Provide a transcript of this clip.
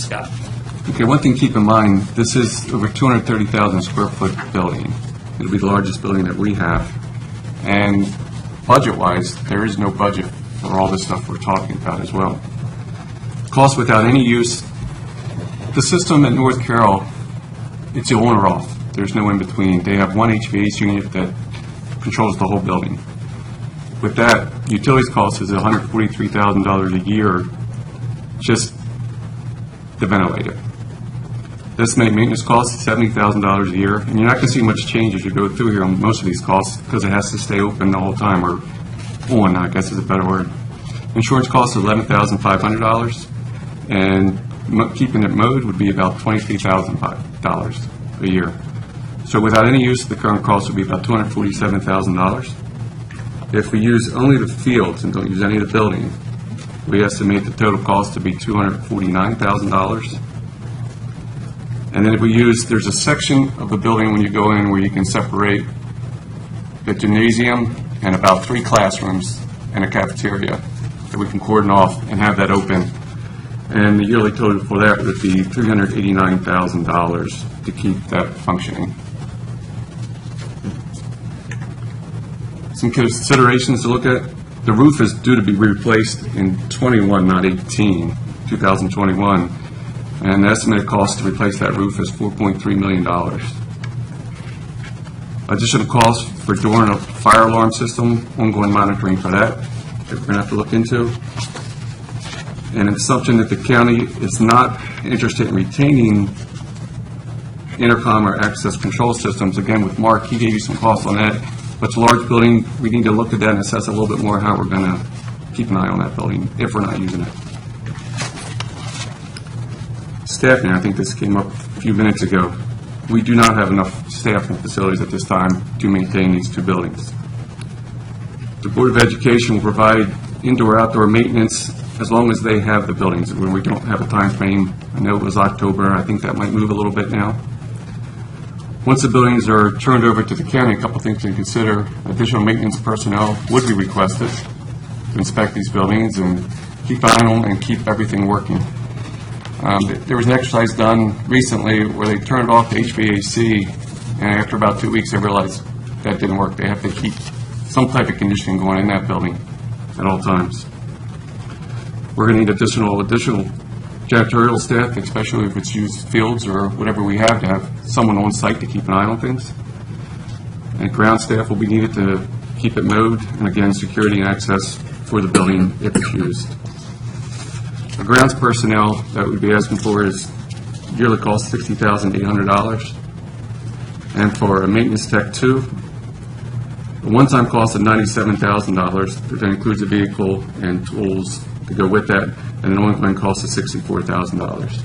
Scott. Okay, one thing to keep in mind, this is over 230,000 square foot building. It'll be the largest building that we have. And budget-wise, there is no budget for all this stuff we're talking about as well. Cost without any use. The system at North Carroll, it's on or off. There's no in between. They have one HVAC unit that controls the whole building. With that, utilities cost is $143,000 a year just to ventilate it. The estimated maintenance cost is $70,000 a year, and you're not going to see much change as you go through here on most of these costs because it has to stay open the whole time, or on, I guess is a better word. Insurance cost is $11,500, and keeping it mowed would be about $23,000 a year. So without any use, the current cost would be about $247,000. If we use only the fields and don't use any of the building, we estimate the total cost to be $249,000. And then if we use, there's a section of the building when you go in where you can separate the gymnasium and about 3 classrooms and a cafeteria that we can cordon off and have that open. And the yearly total for that would be $389,000 to keep that functioning. Some considerations to look at. The roof is due to be replaced in 21, not 2021. And the estimated cost to replace that roof is $4.3 million. Additional costs for doing a fire alarm system, ongoing monitoring for that we're going to have to look into. And it's something that the county is not interested in retaining intercom or access control systems. Again, with Mark, he gave you some costs on that. But it's a large building. We need to look at that and assess a little bit more how we're going to keep an eye on that building if we're not using it. Staffing, I think this came up a few minutes ago. We do not have enough staff and facilities at this time to maintain these 2 buildings. The Board of Education will provide indoor-outdoor maintenance as long as they have the buildings. When we don't have a time frame, I know it was October, I think that might move a little bit now. Once the buildings are turned over to the county, a couple things to consider. Additional maintenance personnel would be requested to inspect these buildings and keep an eye on them and keep everything working. There was an exercise done recently where they turned off the HVAC, and after about 2 weeks they realized that didn't work. They have to keep some type of conditioning going in that building at all times. We're going to need additional janitorial staff, especially if it's used fields or whatever we have, to have someone on site to keep an eye on things. And ground staff will be needed to keep it mowed, and again, security and access for the building if it's used. The grounds personnel that we'd be asking for is yearly cost $60,800. And for a maintenance tech 2, a one-time cost of $97,000 that includes a vehicle and tools to go with that, and an ongoing cost of $64,000.